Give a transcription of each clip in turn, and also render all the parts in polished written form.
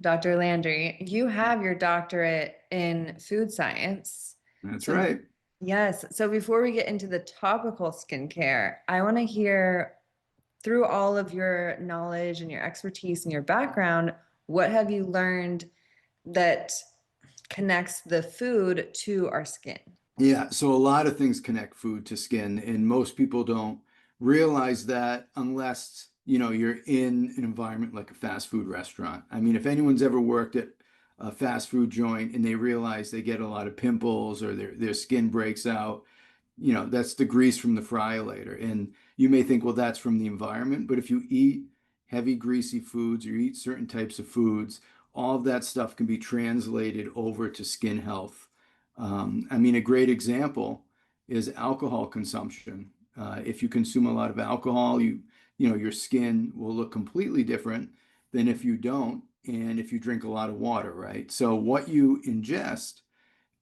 Dr. Landry, you have your doctorate in food science. That's So, right. yes. So, before we get into the topical skincare, I want to hear through all of your knowledge and your expertise and your background, what have you learned that connects the food to our skin? Yeah, so a lot of things connect food to skin, and most people don't realize that unless, you're in an environment like a fast food restaurant. I mean, if anyone's ever worked at a fast food joint and they realize they get a lot of pimples or their skin breaks out, that's the grease from the fryer later. And you may think, well, that's from the environment, but if you eat heavy, greasy foods or you eat certain types of foods, all of that stuff can be translated over to skin health. I mean, a great example is alcohol consumption. If you consume a lot of alcohol, your skin will look completely different than if you don't, and if you drink a lot of water, right? So what you ingest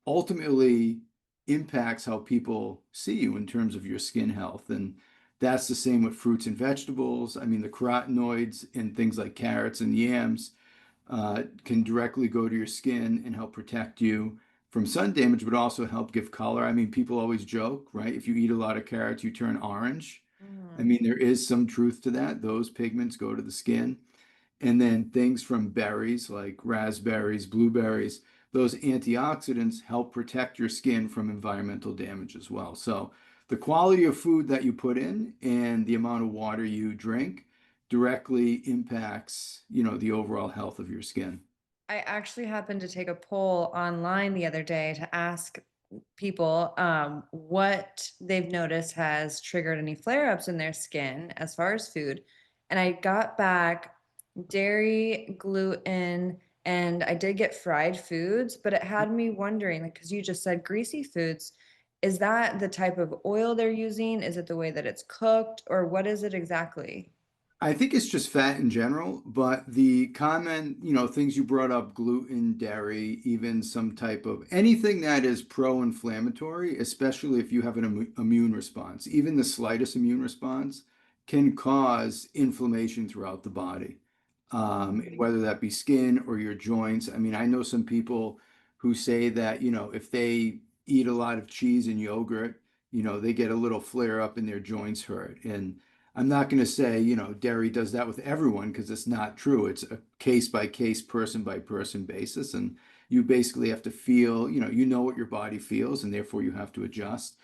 ultimately impacts how people see you in terms of your skin health. And that's the same with fruits and vegetables. I mean, the carotenoids in things like carrots and yams can directly go to your skin and help protect you from sun damage, but also help give color. I mean, people always joke, right? If you eat a lot of carrots, you turn orange. I Mm. mean, there is some truth to that. Those pigments go to the skin. And then things from berries like raspberries, blueberries, those antioxidants help protect your skin from environmental damage as well. So the quality of food that you put in and the amount of water you drink directly impacts, the overall health of your skin. I actually happened to take a poll online the other day to ask people what they've noticed has triggered any flare ups in their skin as far as food. And I got back dairy, gluten, and I did get fried foods, but it had me wondering, because you just said greasy foods. Is that the type of oil they're using? Is it the way that it's cooked, or what is it exactly? I think it's just fat in general, but the common, things you brought up, gluten, dairy, even some type of anything that is pro-inflammatory, especially if you have an immune response, even the slightest immune response can cause inflammation throughout the body. Whether that be skin or your joints. I mean, I know some people who say that, if they eat a lot of cheese and yogurt, they get a little flare up and their joints hurt. And I'm not going to say, dairy does that with everyone because it's not true. It's a case by case, person by person basis. And you basically have to feel, you know what your body feels, and therefore you have to adjust.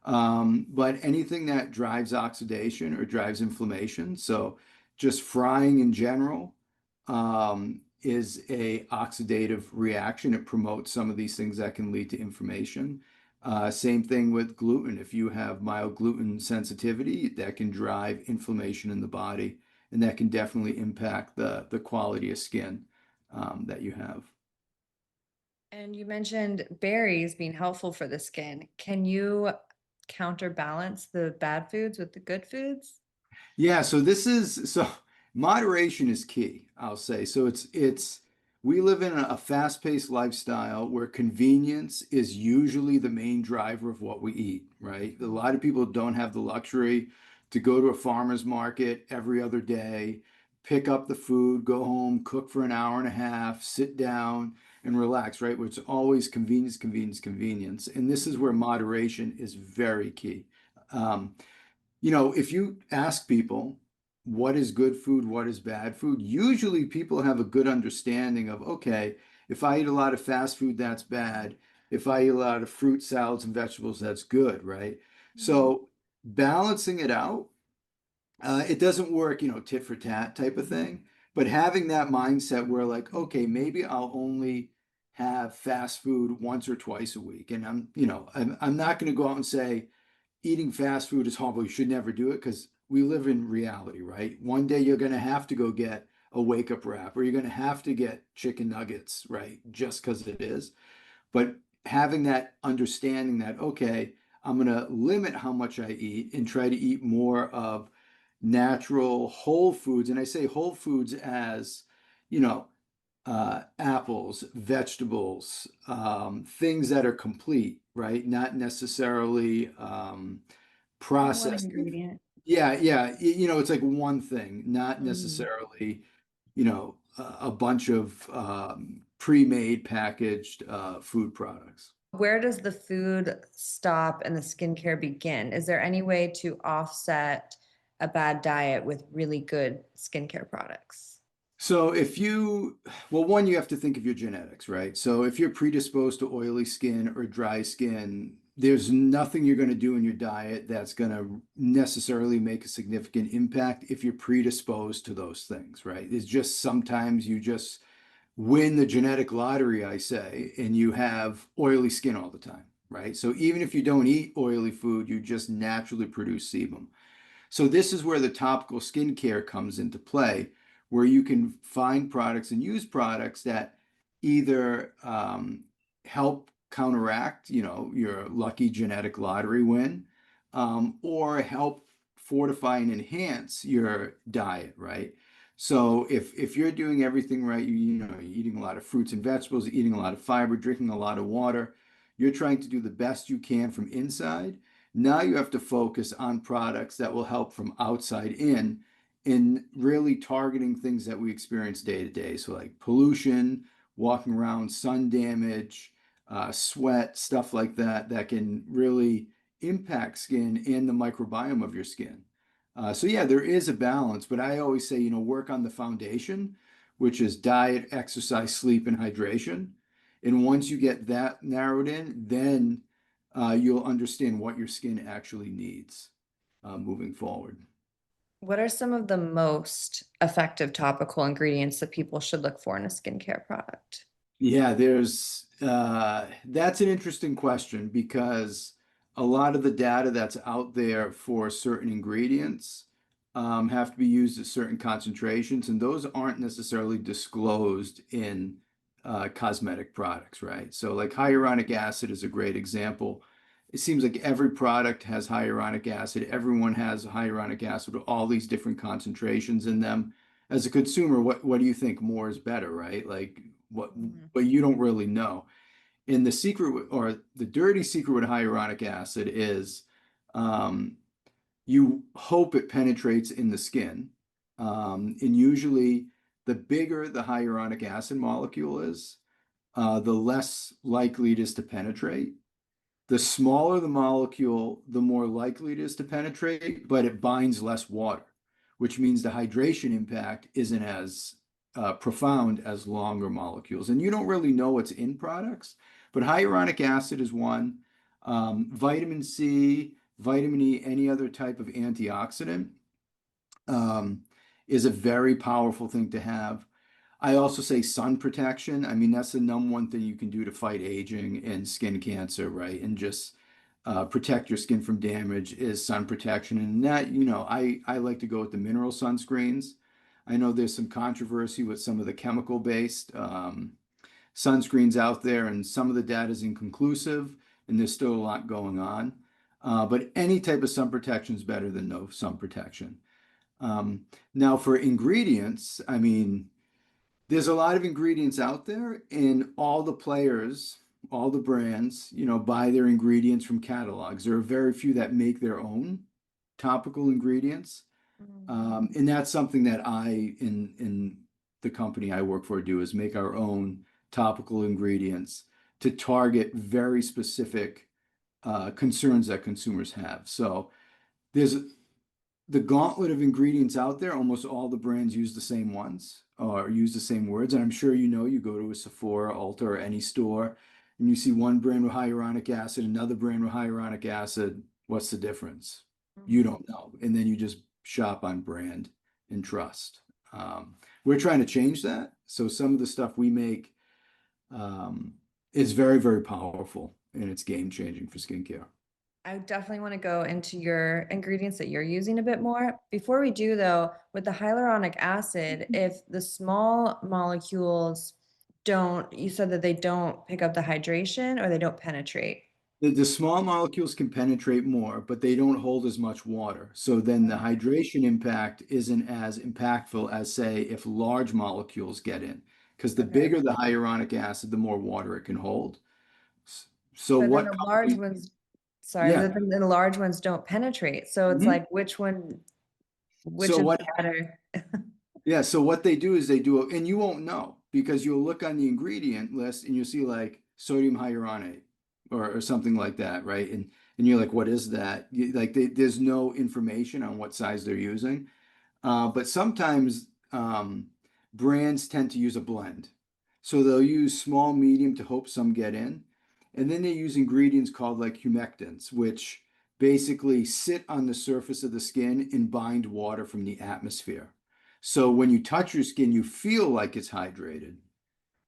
But anything that drives oxidation or drives inflammation, so just frying in general, is a oxidative reaction. It promotes some of these things that can lead to inflammation. Same thing with gluten. If you have mild gluten sensitivity, that can drive inflammation in the body, and that can definitely impact the quality of skin that you have. And you mentioned berries being helpful for the skin. Can you counterbalance the bad foods with the good foods? Yeah, so moderation is key, I'll say. So it's we live in a fast-paced lifestyle where convenience is usually the main driver of what we eat, right? A lot of people don't have the luxury to go to a farmer's market every other day, pick up the food, go home, cook for an hour and a half, sit down and relax, right? Where it's always convenience, convenience, convenience. And this is where moderation is very key. Um, if you ask people what is good food, what is bad food, usually people have a good understanding of, okay, if I eat a lot of fast food, that's bad. If I eat a lot of fruit, salads, and vegetables, that's good, right? Mm. So balancing it out, it doesn't work, tit for tat type of thing. But having that mindset where like, okay, maybe I'll only have fast food once or twice a week. And I'm not going to go out and say, eating fast food is horrible. You should never do it because we live in reality, right? One day you're going to have to go get a wake up wrap or you're going to have to get chicken nuggets, right? Just because it is. But having that understanding that, okay, I'm going to limit how much I eat and try to eat more of natural whole foods. And I say whole foods as, you know, apples, vegetables, things that are complete, right? Not necessarily One processed. ingredient. Yeah, yeah. It's like one thing, not Mm. necessarily, a bunch of pre-made packaged food products. Where does the food stop and the skincare begin? Is there any way to offset a bad diet with really good skincare products? So well, one, you have to think of your genetics, right? So if you're predisposed to oily skin or dry skin, there's nothing you're going to do in your diet that's going to necessarily make a significant impact if you're predisposed to those things, right? It's just sometimes you just win the genetic lottery, I say, and you have oily skin all the time, right? So even if you don't eat oily food, you just naturally produce sebum. So this is where the topical skincare comes into play, where you can find products and use products that either help counteract, your lucky genetic lottery win, or help fortify and enhance your diet, right? So if you're doing everything right, you're eating a lot of fruits and vegetables, eating a lot of fiber, drinking a lot of water, you're trying to do the best you can from inside. Now you have to focus on products that will help from outside in really targeting things that we experience day to day. So like pollution, walking around, sun damage, sweat, stuff like that, that can really impact skin and the microbiome of your skin. So yeah, there is a balance, but I always say, work on the foundation, which is diet, exercise, sleep, and hydration. And once you get that narrowed in, then you'll understand what your skin actually needs moving forward. What are some of the most effective topical ingredients that people should look for in a skincare product? Yeah, that's an interesting question because a lot of the data that's out there for certain ingredients have to be used at certain concentrations, and those aren't necessarily disclosed in cosmetic products, right? So, like hyaluronic acid is a great example. It seems like every product has hyaluronic acid. Everyone has hyaluronic acid with all these different concentrations in them. As a consumer, what do you think more is better, right? Like what, Mhm. but you don't really know. And the secret or the dirty secret with hyaluronic acid is um, you hope it penetrates in the skin. And usually, the bigger the hyaluronic acid molecule is, the less likely it is to penetrate. The smaller the molecule, the more likely it is to penetrate, but it binds less water, which means the hydration impact isn't as profound as longer molecules. And you don't really know what's in products, but hyaluronic acid is one. Vitamin C, vitamin E, any other type of antioxidant um, is a very powerful thing to have. I also say sun protection. I mean, that's the number one thing you can do to fight aging and skin cancer, right? And just protect your skin from damage is sun protection. And that, I like to go with the mineral sunscreens. I know there's some controversy with some of the chemical-based sunscreens out there, and some of the data is inconclusive, and there's still a lot going on. But any type of sun protection is better than no sun protection. Um, Now, for ingredients, I mean, there's a lot of ingredients out there, and all the players, all the brands, buy their ingredients from catalogs. There are very few that make their own topical ingredients. And that's something that in the company I work for, do is make our own topical ingredients to target very specific concerns that consumers have. So there's the gauntlet of ingredients out there. Almost all the brands use the same ones or use the same words. And I'm sure you go to a Sephora, Ulta, or any store, and you see one brand with hyaluronic acid, another brand with hyaluronic acid. What's the difference? You Mhm. don't know. And then you just shop on brand and trust. We're trying to change that. So some of the stuff we make um, is very, very powerful, and it's game changing for skincare. I definitely want to go into your ingredients that you're using a bit more. Before we do, though, with the hyaluronic acid, if the small molecules don't, you said that they don't pick up the hydration or they don't penetrate. The small molecules can penetrate more, but they don't hold as much water. So then the hydration impact isn't as impactful as, say, if large molecules get in, because the Okay. bigger the hyaluronic acid, the more water it can hold. So But then what the large company? ones, sorry, Yeah. but then the large ones don't penetrate. So it's Mhm. like which one, which So is what better? Yeah, so what they do is they do, and you won't know because you'll look on the ingredient list and you'll see like sodium hyaluronate or something like that, right? And you're like, what is that? There's no information on what size they're using. But sometimes brands tend to use a blend. So they'll use small, medium to hope some get in. And then they use ingredients called like humectants, which basically sit on the surface of the skin and bind water from the atmosphere. So when you touch your skin, you feel like it's hydrated,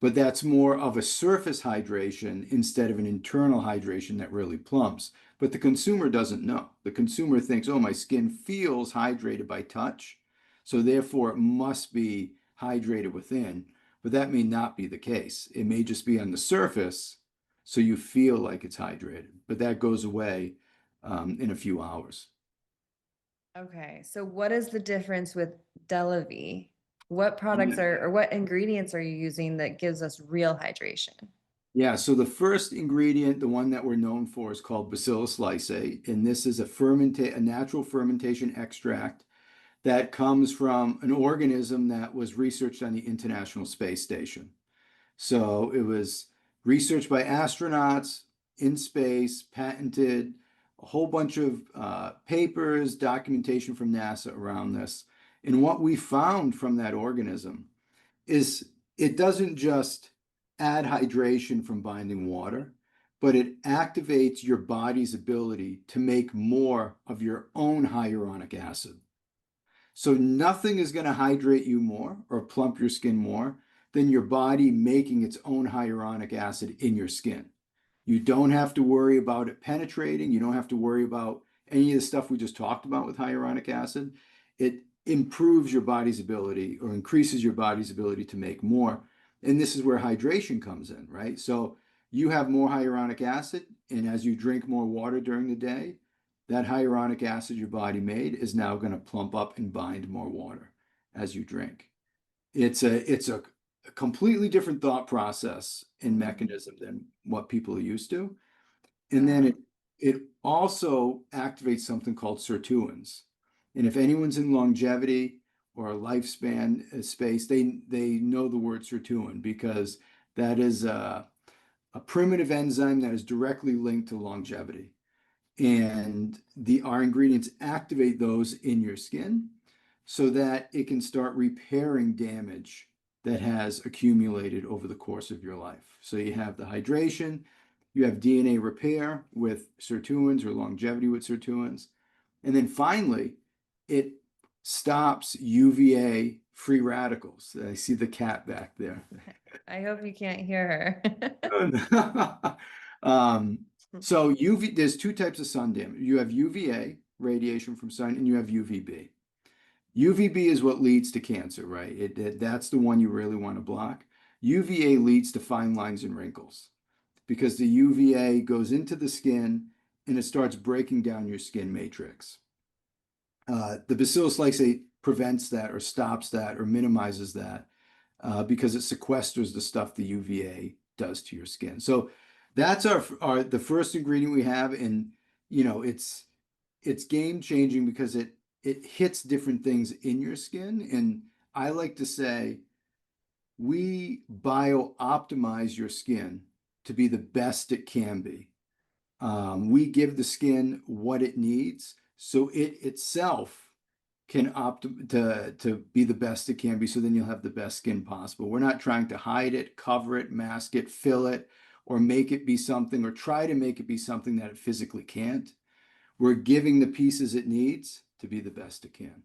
but that's more of a surface hydration instead of an internal hydration that really plumps. But the consumer doesn't know. The consumer thinks, oh, my skin feels hydrated by touch, so therefore it must be hydrated within. But that may not be the case. It may just be on the surface, so you feel like it's hydrated. But that goes away in a few hours. Okay, so what is the difference with Delavie? What products are, or what ingredients are you using that gives us real hydration? Yeah, so the first ingredient, the one that we're known for, is called Bacillus Lysate, and this is a natural fermentation extract that comes from an organism that was researched on the International Space Station. So it was researched by astronauts in space, patented, a whole bunch of papers, documentation from NASA around this. And what we found from that organism is it doesn't just add hydration from binding water, but it activates your body's ability to make more of your own hyaluronic acid. So nothing is going to hydrate you more or plump your skin more than your body making its own hyaluronic acid in your skin. You don't have to worry about it penetrating. You don't have to worry about any of the stuff we just talked about with hyaluronic acid. It improves your body's ability or increases your body's ability to make more. And this is where hydration comes in, right? So you have more hyaluronic acid, and as you drink more water during the day, that hyaluronic acid your body made is now going to plump up and bind more water as you drink. It's a completely different thought process and mechanism than what people are used to. And then Wow. it also activates something called sirtuins. And if anyone's in longevity or a lifespan space, they know the word sirtuin because that is a primitive enzyme that is directly linked to longevity. And our ingredients activate those in your skin so that it can start repairing damage that has accumulated over the course of your life. So you have the hydration, you have DNA repair with sirtuins or longevity with sirtuins, and then finally, it stops UVA free radicals. I see the cat back there. I hope you can't hear her. um, so UV, there's two types of sun damage. You have UVA radiation from sun, and you have UVB. UVB is what leads to cancer, right? That's the one you really want to block. UVA leads to fine lines and wrinkles because the UVA goes into the skin and it starts breaking down your skin matrix. The Bacillus lysate prevents that or stops that or minimizes that because it sequesters the stuff the UVA does to your skin. So that's the first ingredient we have, and it's game changing because it hits different things in your skin. And I like to say we bio optimize your skin to be the best it can be. We give the skin what it needs so it itself can opt to be the best it can be, so then you'll have the best skin possible. We're not trying to hide it, cover it, mask it, fill it, or make it be something, or try to make it be something that it physically can't. We're giving the pieces it needs to be the best it can.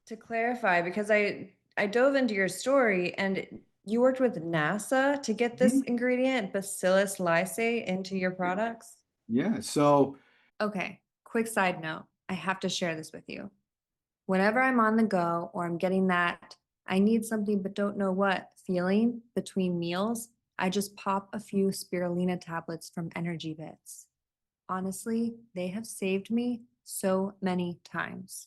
To clarify, because I dove into your story and you worked with NASA to get this Mhm. ingredient, Bacillus lysate, into your products? Yeah. So, Okay, quick side note. I have to share this with you. Whenever I'm on the go or I'm getting that I need something but don't know what feeling between meals, I just pop a few spirulina tablets from Energy Bits. Honestly, they have saved me so many times.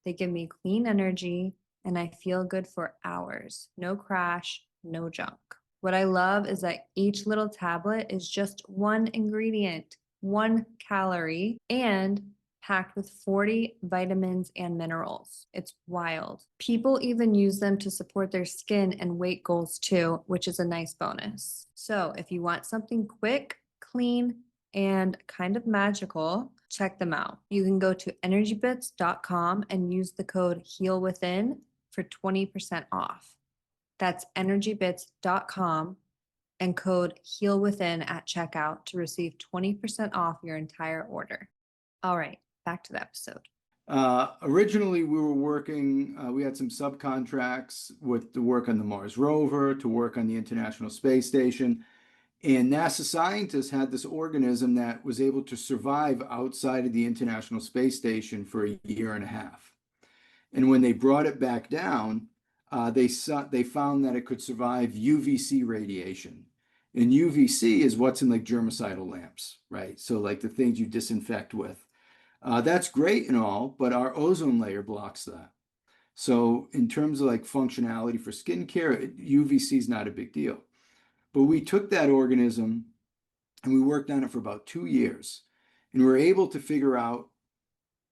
They give me clean energy and I feel good for hours. No crash, no junk. What I love is that each little tablet is just one ingredient, 1 calorie, and packed with 40 vitamins and minerals. It's wild. People even use them to support their skin and weight goals too, which is a nice bonus. So if you want something quick, clean, and kind of magical, check them out. You can go to energybits.com and use the code HEALWITHIN for 20% off. That's energybits.com and code HEALWITHIN at checkout to receive 20% off your entire order. All right, back to the episode. Originally, we were working, we had some subcontracts with the work on the Mars rover, to work on the International Space Station. And NASA scientists had this organism that was able to survive outside of the International Space Station for a year and a half. And when they brought it back down, they found that it could survive UVC radiation. And UVC is what's in like germicidal lamps, right? So like the things you disinfect with. That's great and all, but our ozone layer blocks that. So in terms of like functionality for skincare, UVC is not a big deal. But we took that organism and we worked on it for about 2 years. And we were able to figure out,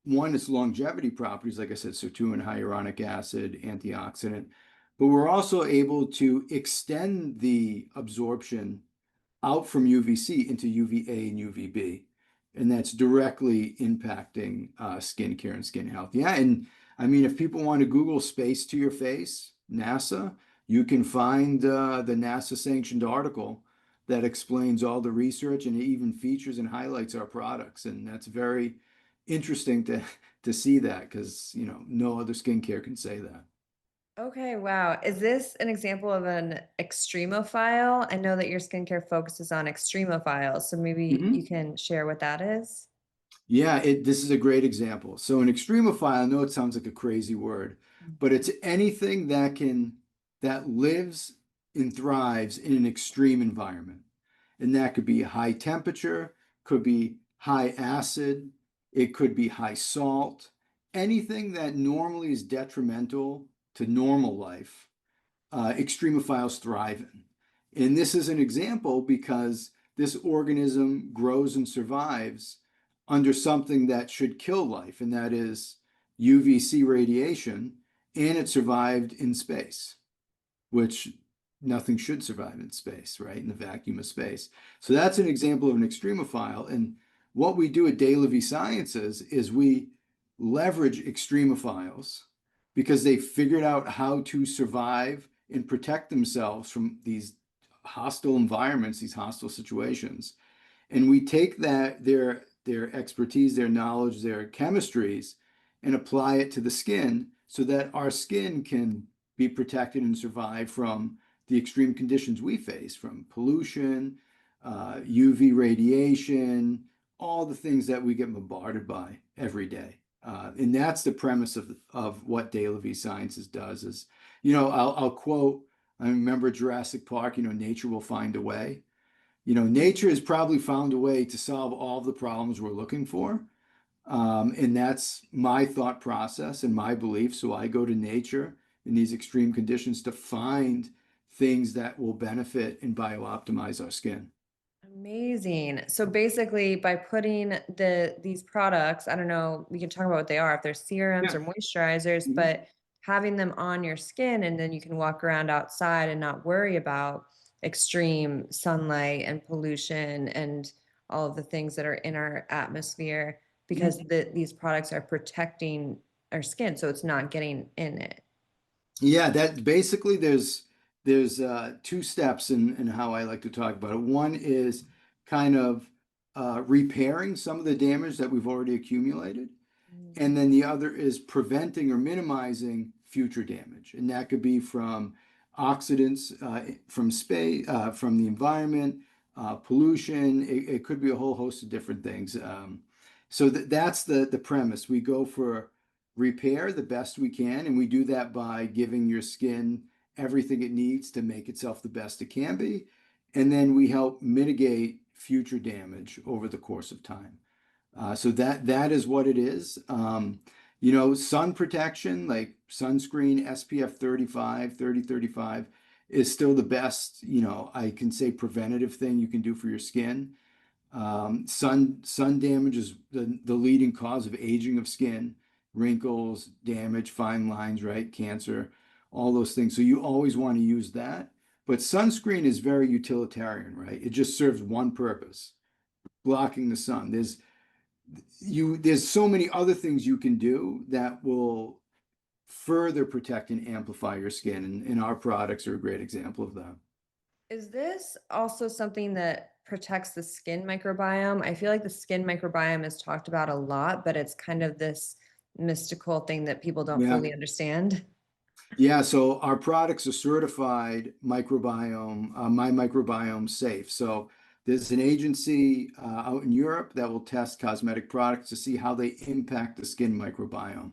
one, its longevity properties, like I said, sirtuin, hyaluronic acid, antioxidant. But we're also able to extend the absorption out from UVC into UVA and UVB. And that's directly impacting skincare and skin health. Yeah, and I mean, if people want to Google space to your face, NASA, you can find the NASA sanctioned article that explains all the research, and it even features and highlights our products. And that's very interesting to see that, because no other skincare can say that. Okay, wow. Is this an example of an extremophile? I know that your skincare focuses on extremophiles, so maybe you can share what that is. Yeah, this is a great example. So an extremophile, I know it sounds like a crazy word, but it's anything that lives and thrives in an extreme environment. And that could be high temperature, could be high acid, it could be high salt, anything that normally is detrimental to normal life, extremophiles thrive in. And this is an example because this organism grows and survives under something that should kill life, and that is UVC radiation, and it survived in space, which nothing should survive in space, right? In the vacuum of space. So that's an example of an extremophile. And what we do at Delavie Sciences is we leverage extremophiles because they figured out how to survive and protect themselves from these hostile environments, these hostile situations. And we take their expertise, their knowledge, their chemistries, and apply it to the skin so that our skin can be protected and survive from the extreme conditions we face, from pollution, UV radiation, all the things that we get bombarded by every day. And that's the premise of what Delavie Sciences does is, I'll quote, I remember Jurassic Park, nature will find a way. Nature has probably found a way to solve all the problems we're looking for. And that's my thought process and my belief. So I go to nature in these extreme conditions to find things that will benefit and biooptimize our skin. Amazing. So basically, by putting these products, I don't know, we can talk about what they are, if they're serums Yeah. or moisturizers, Mhm. but having them on your skin, and then you can walk around outside and not worry about extreme sunlight and pollution and all of the things that are in our atmosphere, because these products are protecting our skin, so it's not getting in it. Yeah, that basically there's two steps in how I like to talk about it. One is kind of repairing some of the damage that we've already accumulated. And then the other is preventing or minimizing future damage. And that could be from oxidants, from space, from the environment, pollution. It could be a whole host of different things. So that's the premise. We go for repair the best we can, and we do that by giving your skin everything it needs to make itself the best it can be. And then we help mitigate future damage over the course of time. So that is what it is. Sun protection, like sunscreen, SPF 35, 30, 35 is still the best, I can say preventative thing you can do for your skin. Sun damage is the leading cause of aging of skin, wrinkles, damage, fine lines, right? Cancer, all those things. So you always want to use that. But sunscreen is very utilitarian, right? It just serves one purpose, blocking the sun. There's so many other things you can do that will further protect and amplify your skin, and our products are a great example of that. Is this also something that protects the skin microbiome? I feel like the skin microbiome is talked about a lot, but it's kind of this mystical thing that people don't Yeah. fully understand. Yeah, so our products are certified microbiome, my microbiome safe. So there's an agency out in Europe that will test cosmetic products to see how they impact the skin microbiome.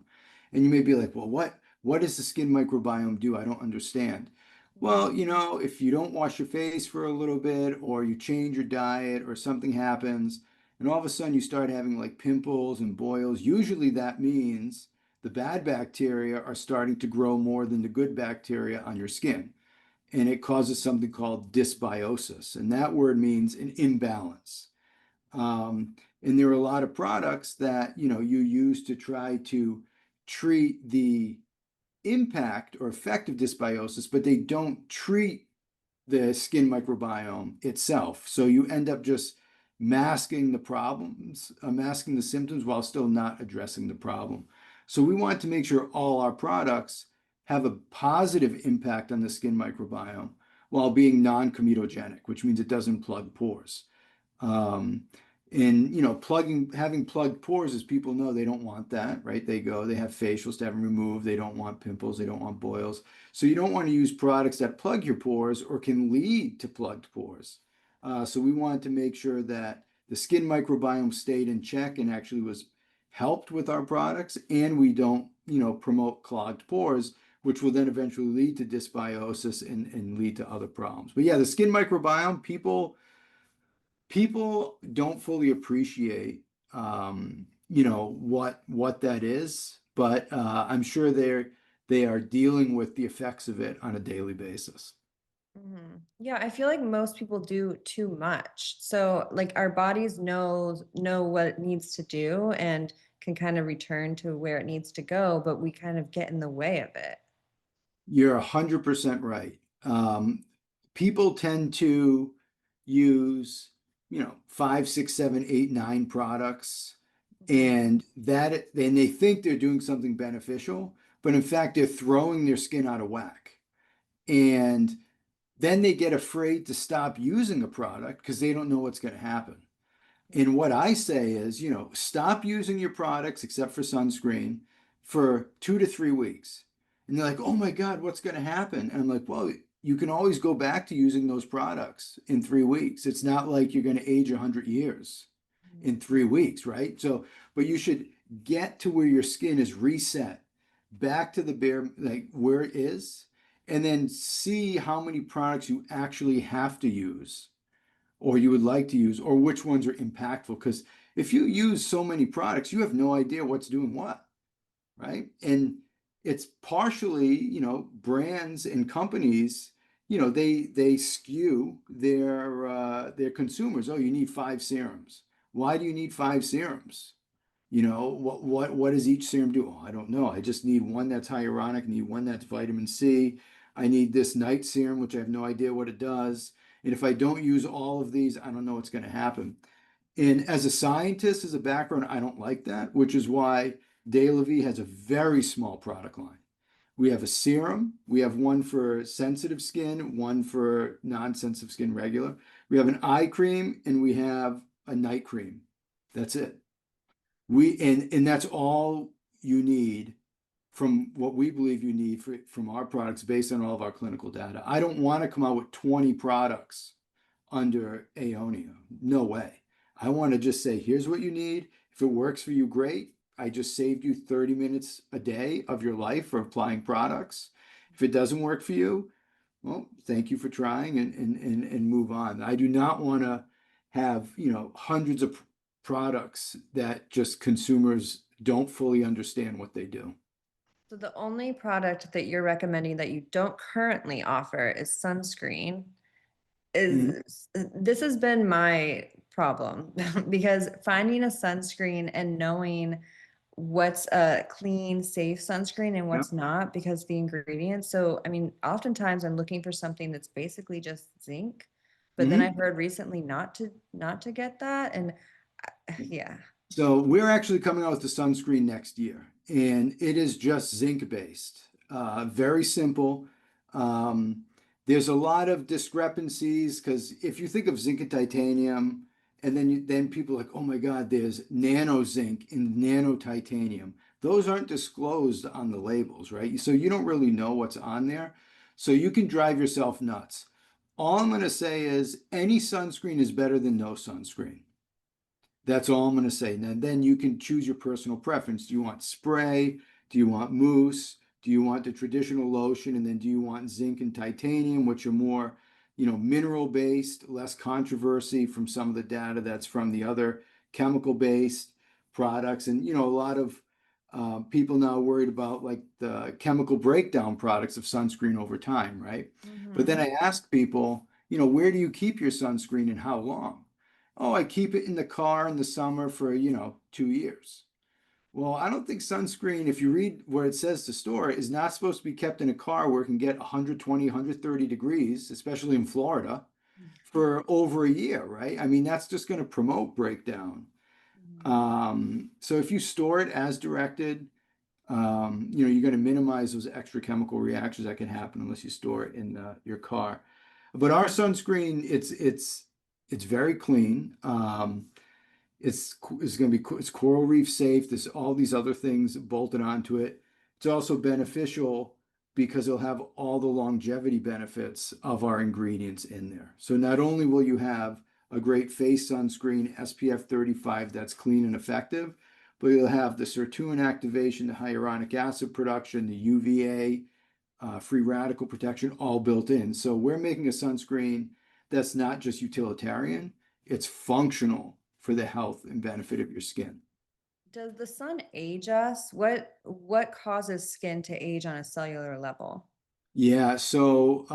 And you may be like, well, what does the skin microbiome do? I don't understand. Mhm. Well, if you don't wash your face for a little bit, or you change your diet, or something happens, and all of a sudden you start having like pimples and boils, usually that means the bad bacteria are starting to grow more than the good bacteria on your skin. And it causes something called dysbiosis. And that word means an imbalance. And there are a lot of products that you use to try to treat the impact or effect of dysbiosis, but they don't treat the skin microbiome itself. So you end up just masking the problems, masking the symptoms while still not addressing the problem. So we want to make sure all our products have a positive impact on the skin microbiome while being non-comedogenic, which means it doesn't plug pores. Um, and having plugged pores, as people know, they don't want that, right? They have facials to have them removed. They don't want pimples. They don't want boils. So you don't want to use products that plug your pores or can lead to plugged pores. So we wanted to make sure that the skin microbiome stayed in check and actually was helped with our products, and we don't, promote clogged pores, which will then eventually lead to dysbiosis and lead to other problems. But yeah, the skin microbiome, people don't fully appreciate what that is, but I'm sure they are dealing with the effects of it on a daily basis. Yeah, I feel like most people do too much. So like our bodies know what it needs to do and can kind of return to where it needs to go, but we kind of get in the way of it. You're 100% right. People tend to use, five, six, seven, eight, nine products, Mhm. and they think they're doing something beneficial, but in fact, they're throwing their skin out of whack. And then they get afraid to stop using a product because they don't know what's going to happen. And what I say is, stop using your products except for sunscreen for 2 to 3 weeks. And they're like, oh my God, what's going to happen? And I'm like, well, you can always go back to using those products in 3 weeks. It's not like you're going to age 100 years in 3 weeks, right? So, but you should get to where your skin is reset back to the bare, like where it is, and then see how many products you actually have to use or you would like to use, or which ones are impactful. Because if you use so many products, you have no idea what's doing what, right? And it's partially, brands and companies, they skew their consumers. Oh, you need 5 serums. Why do you need 5 serums? What does each serum do? Oh, I don't know. I just need one that's hyaluronic, need one that's vitamin C. I need this night serum, which I have no idea what it does. And if I don't use all of these, I don't know what's going to happen. And as a scientist, as a background, I don't like that, which is why Delavie has a very small product line. We have a serum. We have one for sensitive skin, one for non-sensitive skin, regular. We have an eye cream, and we have a night cream. That's it. And that's all you need from what we believe you need from our products based on all of our clinical data. I don't want to come out with 20 products under Aeonia. No way. I want to just say, here's what you need. If it works for you, great. I just saved you 30 minutes a day of your life for applying products. If it doesn't work for you, well, thank you for trying and move on. I do not want to have, hundreds of products that just consumers don't fully understand what they do. So the only product that you're recommending that you don't currently offer is sunscreen. Mhm. Is this has been my problem because finding a sunscreen and knowing what's a clean, safe sunscreen and Yeah. what's not because the ingredients. So, I mean, oftentimes I'm looking for something that's basically just zinc, but then I've Mhm. heard recently not to get that. And yeah. So we're actually coming out with the sunscreen next year, and it is just zinc based. Very simple. Um, there's a lot of discrepancies because if you think of zinc and titanium, and then people are like, oh my God, there's nano zinc and nano titanium. Those aren't disclosed on the labels, right? So you don't really know what's on there. So you can drive yourself nuts. All I'm going to say is any sunscreen is better than no sunscreen. That's all I'm going to say. And then you can choose your personal preference. Do you want spray? Do you want mousse? Do you want the traditional lotion? And then do you want zinc and titanium, which are more, mineral based, less controversy from some of the data that's from the other chemical based products? And, a lot of people now worried about like the chemical breakdown products of sunscreen over time, right? But then Hmm. I ask people, where do you keep your sunscreen and how long? Oh, I keep it in the car in the summer for, 2 years. Well, I don't think sunscreen, if you read where it says to store it, is not supposed to be kept in a car where it can get 120, 130 degrees, especially in Florida, for over a year, right? I mean, that's just going to promote breakdown. So if you store it as directed, you're going to minimize those extra chemical reactions that can happen unless you store it in your car. But our sunscreen, it's very clean. It's going to be it's coral reef safe. There's all these other things bolted onto it. It's also beneficial because it'll have all the longevity benefits of our ingredients in there. So not only will you have a great face sunscreen, SPF 35 that's clean and effective, but you'll have the sirtuin activation, the hyaluronic acid production, the UVA, free radical protection, all built in. So we're making a sunscreen that's not just utilitarian, it's functional for the health and benefit of your skin. Does the sun age us? What causes skin to age on a cellular level? Yeah, so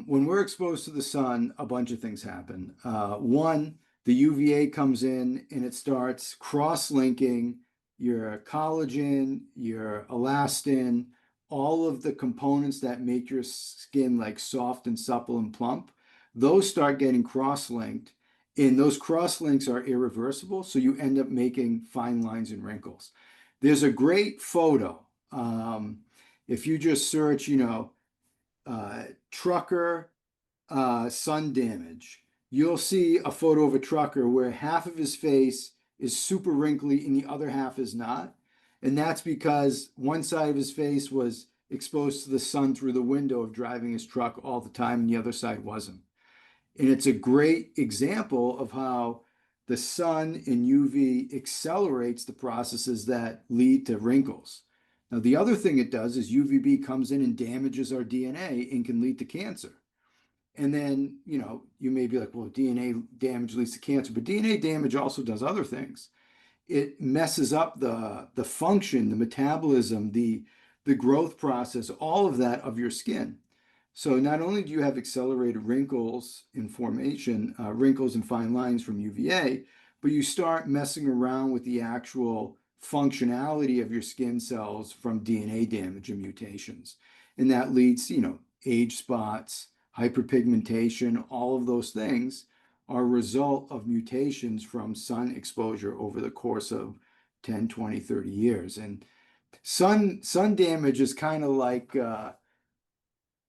when we're exposed to the sun, a bunch of things happen. One, the UVA comes in and it starts cross-linking your collagen, your elastin, all of the components that make your skin like soft and supple and plump. Those start getting cross-linked, and those cross-links are irreversible, so you end up making fine lines and wrinkles. There's a great photo. If you just search, trucker sun damage, you'll see a photo of a trucker where half of his face is super wrinkly and the other half is not. And that's because one side of his face was exposed to the sun through the window of driving his truck all the time, and the other side wasn't. And it's a great example of how the sun and UV accelerates the processes that lead to wrinkles. Now, the other thing it does is UVB comes in and damages our DNA and can lead to cancer. And then, you may be like, well, DNA damage leads to cancer, but DNA damage also does other things. It messes up the function, the metabolism, the growth process, all of that of your skin. So not only do you have accelerated wrinkles in formation, wrinkles and fine lines from UVA, but you start messing around with the actual functionality of your skin cells from DNA damage and mutations. And that leads, age spots, hyperpigmentation, all of those things are a result of mutations from sun exposure over the course of 10, 20, 30 years. And sun damage is kind of like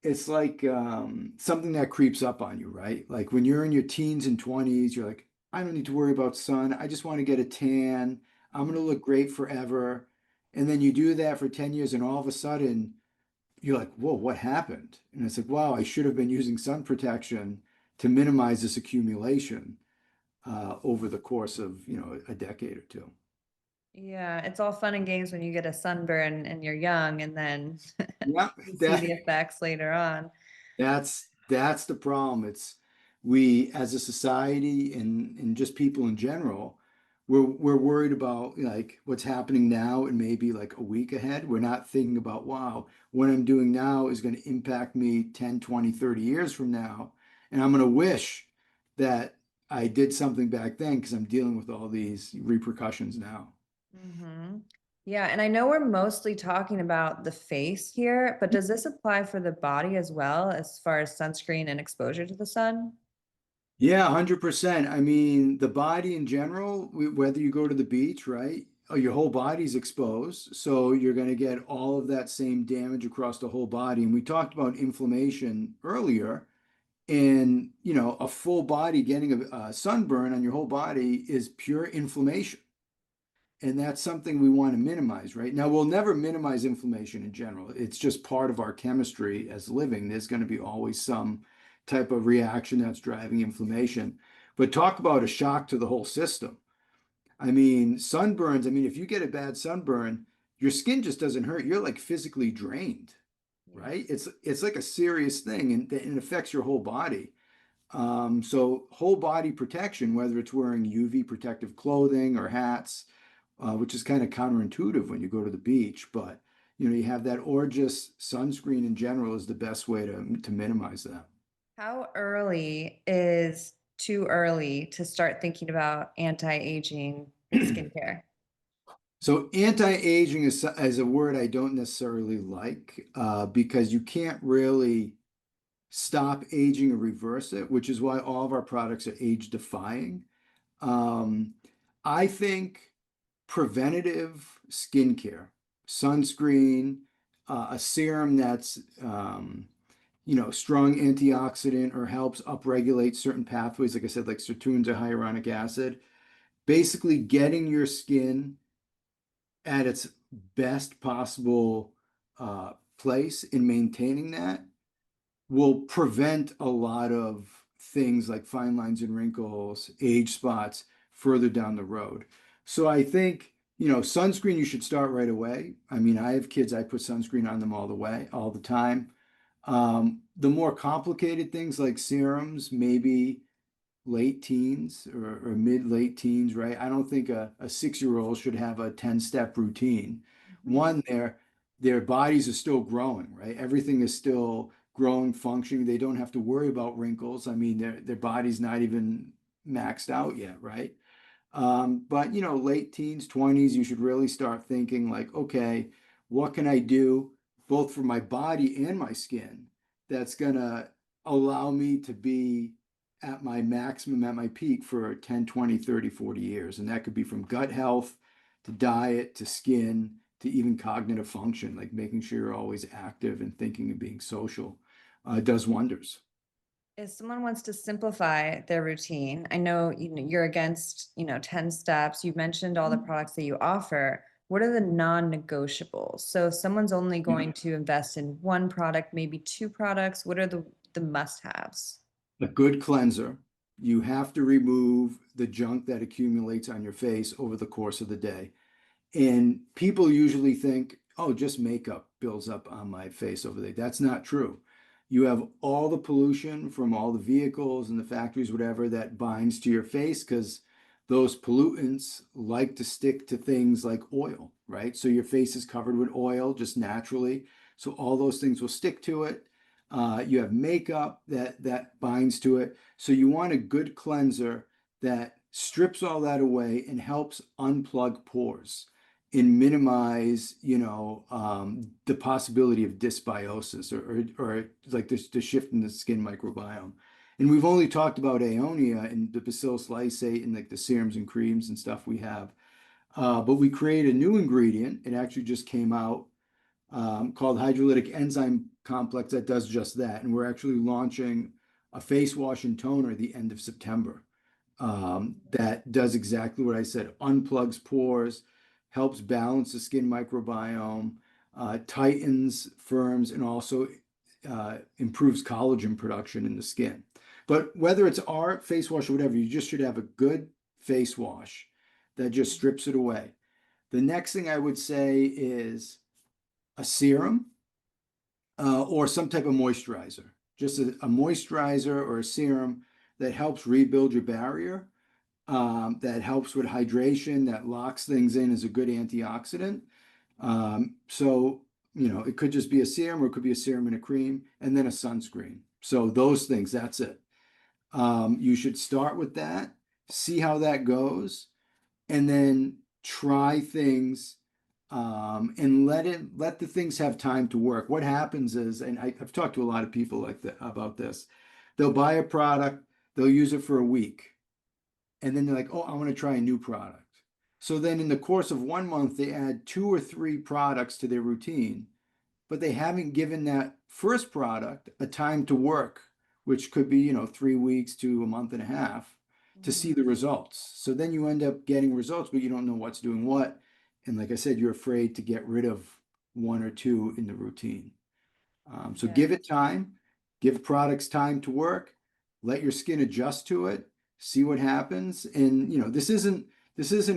it's like something that creeps up on you, right? Like when you're in your teens and 20s, you're like, I don't need to worry about sun. I just want to get a tan. I'm going to look great forever. And then you do that for 10 years, and all of a sudden, you're like, whoa, what happened? And it's like, wow, I should have been using sun protection to minimize this accumulation over the course of, a decade or two. Yeah, it's all fun and games when you get a sunburn and you're young, and then Yeah, you see that the effects later on. that's the problem. It's we as a society and just people in general, we're worried about like what's happening now and maybe like a week ahead. We're not thinking about, wow, what I'm doing now is going to impact me 10, 20, 30 years from now. And I'm going to wish that I did something back then because I'm dealing with all these repercussions now. Hmm. Yeah, and I know we're mostly talking about the face here, but does this apply for the body as well, as far as sunscreen and exposure to the sun? Yeah, 100%. I mean, the body in general, whether you go to the beach, right? Your whole body's exposed, so you're going to get all of that same damage across the whole body. And we talked about inflammation earlier, and a full body getting a sunburn on your whole body is pure inflammation. And that's something we want to minimize, right? Now, we'll never minimize inflammation in general. It's just part of our chemistry as living. There's going to be always some type of reaction that's driving inflammation. But talk about a shock to the whole system. I mean, sunburns, I mean, if you get a bad sunburn, your skin just doesn't hurt. You're like physically drained, Yeah. right? It's like a serious thing and it affects your whole body. So whole body protection, whether it's wearing UV protective clothing or hats, which is kind of counterintuitive when you go to the beach, but you have that, or just sunscreen in general is the best way to minimize that. How early is too early to start thinking about anti-aging skincare? So anti-aging is a word I don't necessarily like because you can't really stop aging or reverse it, which is why all of our products are age defying. Um, I think preventative skincare, sunscreen, a serum that's strong antioxidant or helps upregulate certain pathways, like I said, like sirtuins or hyaluronic acid, basically getting your skin at its best possible place in maintaining that will prevent a lot of things like fine lines and wrinkles, age spots further down the road. So I think, sunscreen you should start right away. I mean, I have kids, I put sunscreen on them all the time. The more complicated things like serums, maybe late teens or mid late teens, right? I don't think a 6-year-old should have a 10-step routine. Mhm. One, their bodies are still growing, right? Everything is still growing, functioning. They don't have to worry about wrinkles. I mean, their body's not even maxed out yet, right? But late teens, 20s, you should really start thinking like, okay, what can I do both for my body and my skin that's gonna allow me to be at my maximum, at my peak for 10, 20, 30, 40 years. And that could be from gut health to diet to skin to even cognitive function, like making sure you're always active and thinking and being social, does wonders. If someone wants to simplify their routine, I know you're against, 10 steps. You mentioned all the products that you offer. What are the non-negotiables? So if someone's only going to invest in one product, maybe two products, what are the must-haves? A good cleanser. You have to remove the junk that accumulates on your face over the course of the day. And people usually think, oh, just makeup builds up on my face over there. That's not true. You have all the pollution from all the vehicles and the factories, whatever, that binds to your face because those pollutants like to stick to things like oil, right? So your face is covered with oil just naturally. So all those things will stick to it. You have makeup that binds to it. So you want a good cleanser that strips all that away and helps unplug pores and minimize, the possibility of dysbiosis or like the shift in the skin microbiome. And we've only talked about Aeonia and the Bacillus Lysate and like the serums and creams and stuff we have. But we created a new ingredient. It actually just came out called hydrolytic enzyme complex that does just that. And we're actually launching a face wash and toner the end of September that does exactly what I said, unplugs pores, helps balance the skin microbiome, tightens, firms, and also improves collagen production in the skin. But whether it's our face wash or whatever, you just should have a good face wash that just strips it away. The next thing I would say is a serum or some type of moisturizer, just a moisturizer or a serum that helps rebuild your barrier, that helps with hydration, that locks things in as a good antioxidant. So, it could just be a serum or it could be a serum and a cream and then a sunscreen. So those things, that's it. You should start with that, see how that goes, and then try things, and let the things have time to work. What happens is, and I've talked to a lot of people like that about this. They'll buy a product, they'll use it for a week, and then they're like, "Oh, I want to try a new product." So then, in the course of 1 month, they add 2 or 3 products to their routine, but they haven't given that first product a time to work, which could be, 3 weeks to a month and a half to see Mhm. the results. So then you end up getting results, but you don't know what's doing what. And like I said, you're afraid to get rid of 1 or 2 in the routine. So Yeah. give it time, give products time to work, let your skin adjust to it, see what happens. And this isn't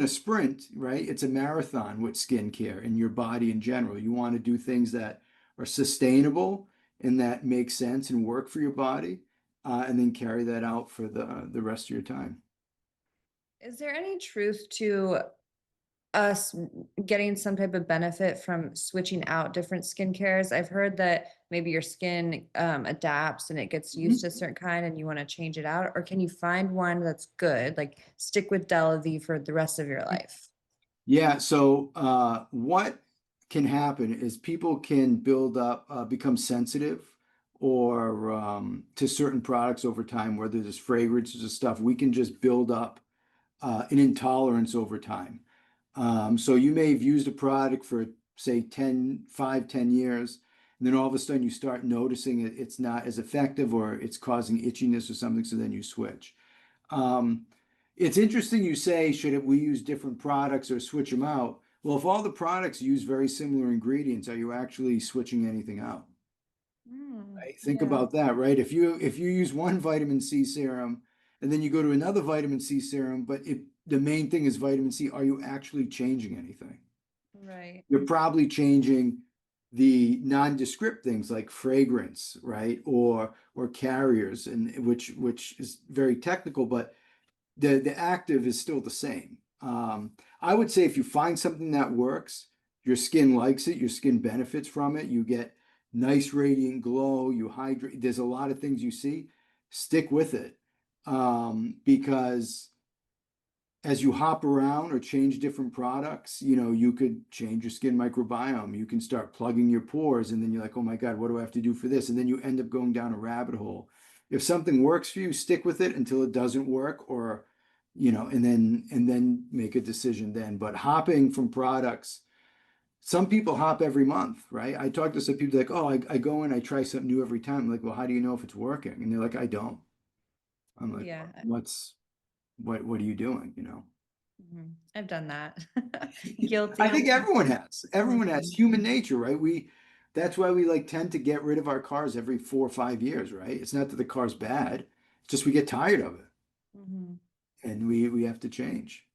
a sprint, right? It's a marathon with skincare and your body in general. You want to do things that are sustainable and that make sense and work for your body, and then carry that out for the rest of your time. Is there any truth to us getting some type of benefit from switching out different skincares? I've heard that maybe your skin adapts and it gets used to a certain kind and you want to change it out. Or can you find one that's good, like stick with Delavie for the rest of your life? Yeah, so what can happen is people can build up, become sensitive or to certain products over time, whether there's fragrances or stuff. We can just build up an intolerance over time. So you may have used a product for, say, 5, 10 years, and then all of a sudden you start noticing it's not as effective or it's causing itchiness or something, so then you switch. Um, it's interesting you say, we use different products or switch them out? Well, if all the products use very similar ingredients, are you actually switching anything out? Right? Think Yeah. about that, right? If you use one vitamin C serum and then you go to another vitamin C serum, but the main thing is vitamin C, are you actually changing anything? Right. You're probably changing the nondescript things like fragrance, right? Or carriers, and which is very technical, but the active is still the same. I would say if you find something that works, your skin likes it, your skin benefits from it, you get nice radiant glow, you hydrate. There's a lot of things you see. Stick with it, because as you hop around or change different products, you could change your skin microbiome. You can start plugging your pores, and then you're like, oh my God, what do I have to do for this? And then you end up going down a rabbit hole. If something works for you, stick with it until it doesn't work, or and then make a decision then. But hopping from products, some people hop every month, right? I talk to some people like, oh, I go in, I try something new every time. I'm like, well, how do you know if it's working? And they're like, I don't. I'm like, Yeah. what are you doing? I've done that. Guilty. I think everyone has. Everyone has Mhm. human nature, right? That's why we like tend to get rid of our cars every 4 or 5 years, right? It's not that the car's bad, it's just we get tired of it Mhm. and we have to change.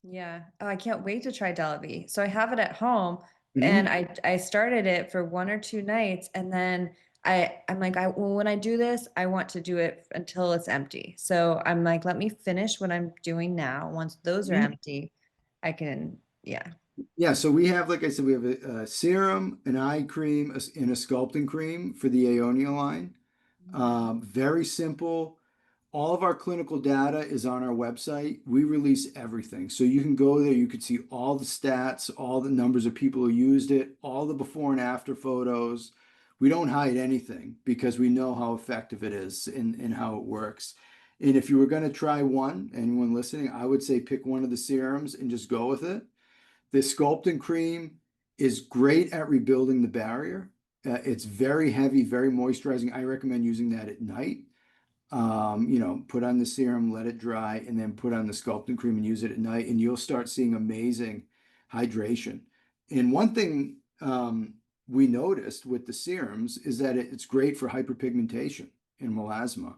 Yeah. Oh, I can't wait to try Delavie. So I have it at home and Mhm. I started it for 1 or 2 nights and then I'm like, well, when I do this, I want to do it until it's empty. So I'm like, let me finish what I'm doing now. Once those are Mhm. empty, I can, yeah. Yeah, so we have, like I said, we have a serum, an eye cream, and a sculpting cream for the Aeonia line. Mhm. Very simple. All of our clinical data is on our website. We release everything. So you can go there, you can see all the stats, all the numbers of people who used it, all the before and after photos. We don't hide anything because we know how effective it is and how it works. And if you were going to try one, anyone listening, I would say pick one of the serums and just go with it. The sculpting cream is great at rebuilding the barrier. It's very heavy, very moisturizing. I recommend using that at night. Put on the serum, let it dry, and then put on the sculpting cream and use it at night, and you'll start seeing amazing hydration. And one thing we noticed with the serums is that it's great for hyperpigmentation and melasma.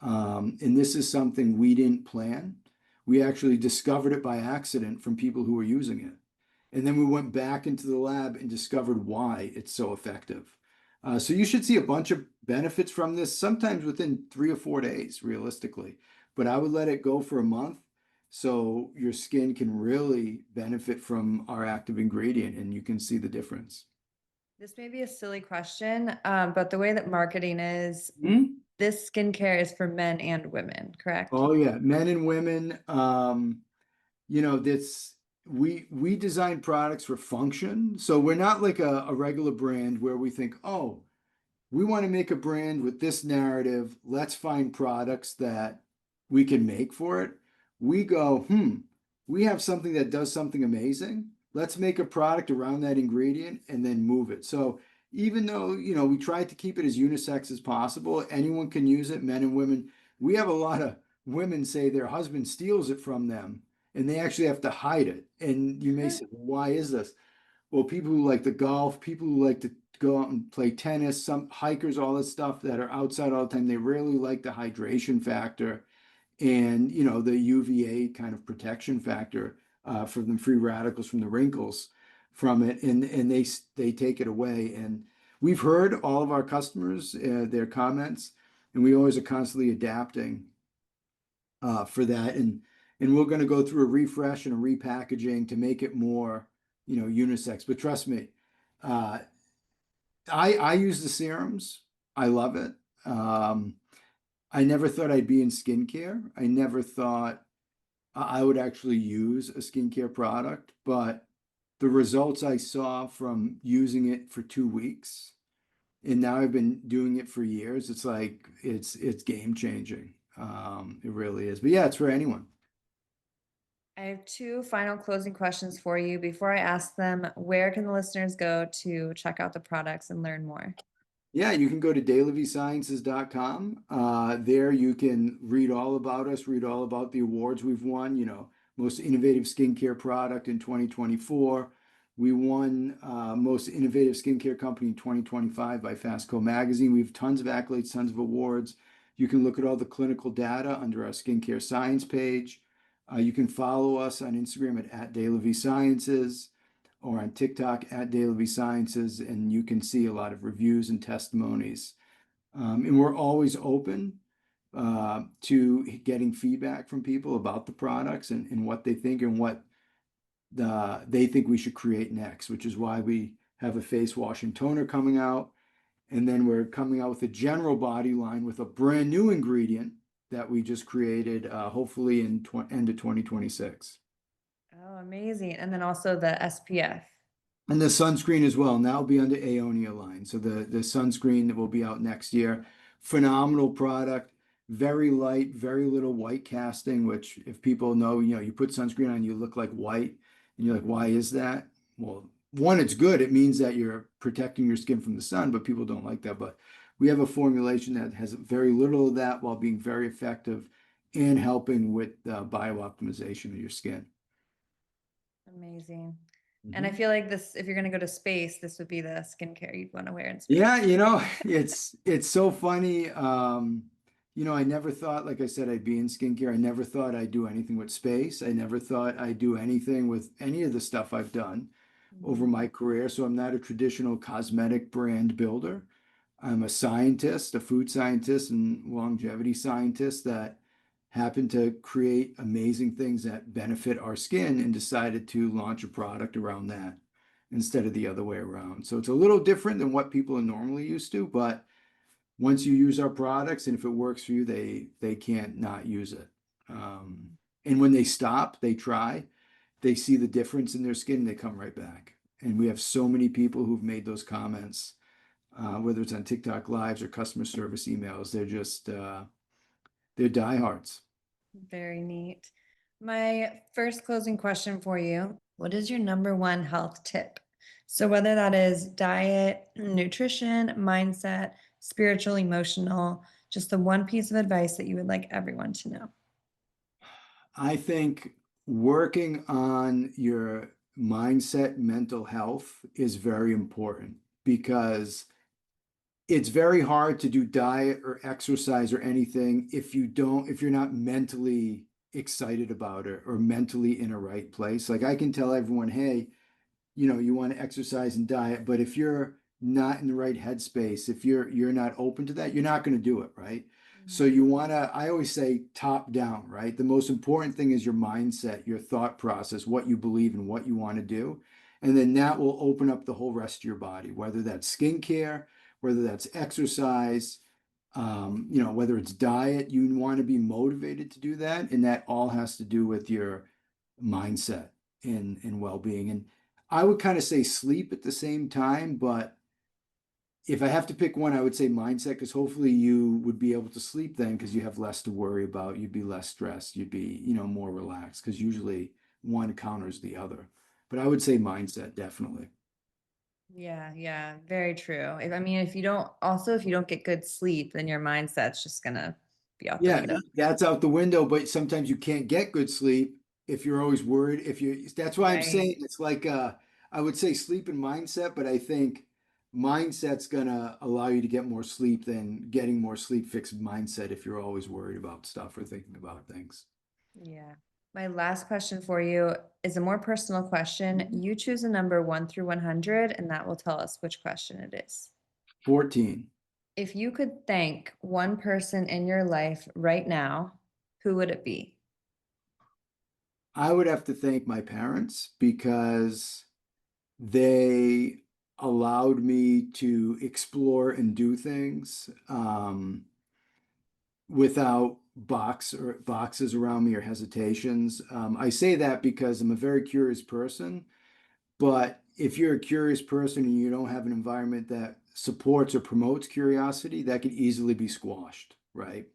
And this is something we didn't plan. We actually discovered it by accident from people who were using it. And then we went back into the lab and discovered why it's so effective. So you should see a bunch of benefits from this, sometimes within 3 or 4 days, realistically. But I would let it go for a month so your skin can really benefit from our active ingredient and you can see the difference. This may be a silly question, but the way that marketing is, Hmm? this skincare is for men and women, correct? Oh yeah, men and women. That's we design products for function. So we're not like a regular brand where we think, oh, we want to make a brand with this narrative. Let's find products that we can make for it. We go, we have something that does something amazing. Let's make a product around that ingredient and then move it. So even though, we try to keep it as unisex as possible, anyone can use it, men and women. We have a lot of women say their husband steals it from them and they actually have to hide it. And you may say, why is this? Well, people who like the golf, people who like to go out and play tennis, some hikers, all this stuff that are outside all the time, they really like the hydration factor and the UVA kind of protection factor from the free radicals from the wrinkles from it, and they take it away. And we've heard all of our customers their comments, and we always are constantly adapting for that. And we're going to go through a refresh and a repackaging to make it more unisex. But trust me, uh, I use the serums. I love it. I never thought I'd be in skincare. I never thought I would actually use a skincare product, but the results I saw from using it for 2 weeks, and now I've been doing it for years. It's like it's game changing. It really is. But yeah, it's for anyone. I have two final closing questions for you. Before I ask them, where can the listeners go to check out the products and learn more? Yeah, you can go to delaviesciences.com. There you can read all about us, read all about the awards we've won, most innovative skincare product in 2024. We won most innovative skincare company in 2025 by Fastco magazine. We have tons of accolades, tons of awards. You can look at all the clinical data under our skincare science page. You can follow us on Instagram at Delavie Sciences or on TikTok at Delavie Sciences, and you can see a lot of reviews and testimonies. And we're always open to getting feedback from people about the products and what they think and what they think we should create next, which is why we have a face wash and toner coming out. And then we're coming out with a general body line with a brand new ingredient that we just created, hopefully in end of 2026. Oh, amazing. And then also the SPF. And the sunscreen as well. And that'll be under Aeonia line. So the sunscreen that will be out next year. Phenomenal product, very light, very little white casting, which if people know, you put sunscreen on, you look like white. And you're like, why is that? Well, one, it's good. It means that you're protecting your skin from the sun, but people don't like that. But we have a formulation that has very little of that while being very effective and helping with biooptimization of your skin. Amazing. And I Mhm. feel like this, if you're going to go to space, this would be the skincare you'd want to wear in space. Yeah, it's so funny. I never thought, like I said, I'd be in skincare. I never thought I'd do anything with space. I never thought I'd do anything with any of the stuff I've done over Mhm. my career. So I'm not a traditional cosmetic brand builder. I'm a scientist, a food scientist and longevity scientist that happened to create amazing things that benefit our skin and decided to launch a product around that instead of the other way around. So it's a little different than what people are normally used to, but once you use our products and if it works for you, they can't not use it. And when they stop, they try, they see the difference in their skin, they come right back. And we have so many people who've made those comments, whether it's on TikTok lives or customer service emails. They're just they're diehards. Very neat. My first closing question for you, what is your number one health tip? So whether that is diet, nutrition, mindset, spiritual, emotional, just the one piece of advice that you would like everyone to know. I think working on your mindset, mental health is very important because it's very hard to do diet or exercise or anything if you're not mentally excited about it or mentally in a right place. Like I can tell everyone, hey, you want to exercise and diet, but if you're not in the right headspace, if you're not open to that, you're not going to do it, right? So Mhm. you want to, I always say top down, right? The most important thing is your mindset, your thought process, what you believe and what you want to do. And then that will open up the whole rest of your body, whether that's skincare, whether that's exercise, Whether it's diet, you want to be motivated to do that, and that all has to do with your mindset and well-being. And I would kind of say sleep at the same time, but if I have to pick one, I would say mindset, because hopefully you would be able to sleep then because you have less to worry about. You'd be less stressed. You'd be, more relaxed because usually one counters the other. But I would say mindset, definitely. Yeah, yeah, very true. If you don't get good sleep, then your mindset's just gonna be out the Yeah, window. that's out the window, but sometimes you can't get good sleep if you're always worried. That's why I'm Right. saying it's like I would say sleep and mindset, but I think mindset's gonna allow you to get more sleep than getting more sleep fixed mindset if you're always worried about stuff or thinking about things. Yeah. My last question for you is a more personal question. Mhm. You choose a number 1 through 100, and that will tell us which question it is. 14. If you could thank one person in your life right now, who would it be? I would have to thank my parents because they allowed me to explore and do things. Without boxes around me or hesitations. I say that because I'm a very curious person, but if you're a curious person and you don't have an environment that supports or promotes curiosity, that could easily be squashed, right?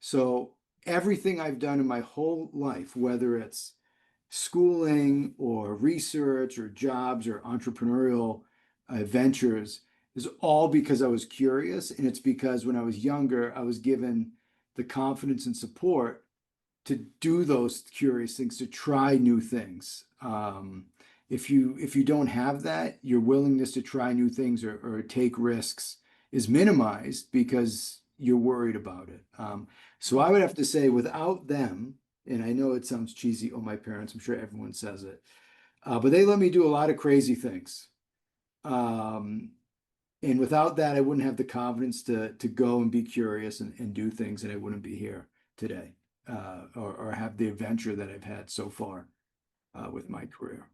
So everything I've done in my whole life, whether it's schooling or research or jobs or entrepreneurial ventures, is all because I was curious. And it's because when I was younger, I was given the confidence and support to do those curious things, to try new things. If you don't have that, your willingness to try new things or take risks is minimized because you're worried about it. So I would have to say, without them, and I know it sounds cheesy, oh, my parents, I'm sure everyone says it, but they let me do a lot of crazy things. Um, and without that, I wouldn't have the confidence to go and be curious and do things, and I wouldn't be here today, or have the adventure that I've had so far with my career.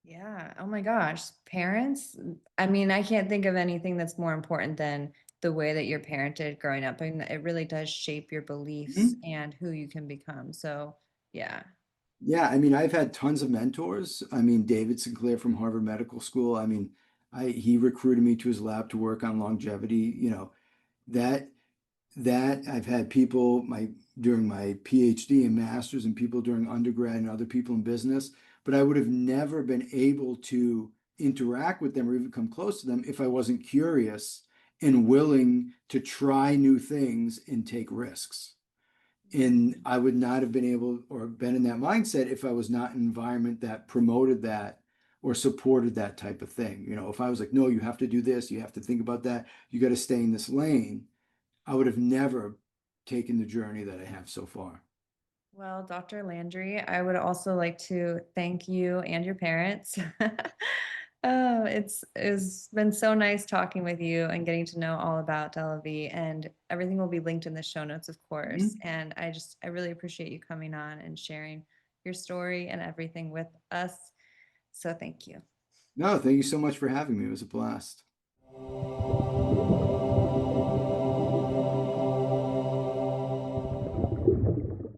Yeah. Oh my gosh. Parents. I mean, I can't think of anything that's more important than the way that you're parented growing up. I mean, it really does shape your beliefs Mhm. and who you can become. So, yeah. Yeah, I mean, I've had tons of mentors. I mean, David Sinclair from Harvard Medical School. I mean, he recruited me to his lab to work on longevity. That that I've had people during my PhD and master's and people during undergrad and other people in business, but I would have never been able to interact with them or even come close to them if I wasn't curious and willing to try new things and take risks. And I would not have been able or been in that mindset if I was not in an environment that promoted that or supported that type of thing. If I was like, no, you have to do this, you have to think about that, you got to stay in this lane, I would have never taken the journey that I have so far. Well, Dr. Landry, I would also like to thank you and your parents. Oh, it's been so nice talking with you and getting to know all about Delavie, and everything will be linked in the show notes, of course. Mhm. And I really appreciate you coming on and sharing your story and everything with us. So thank you. No, thank you so much for having me. It was a blast.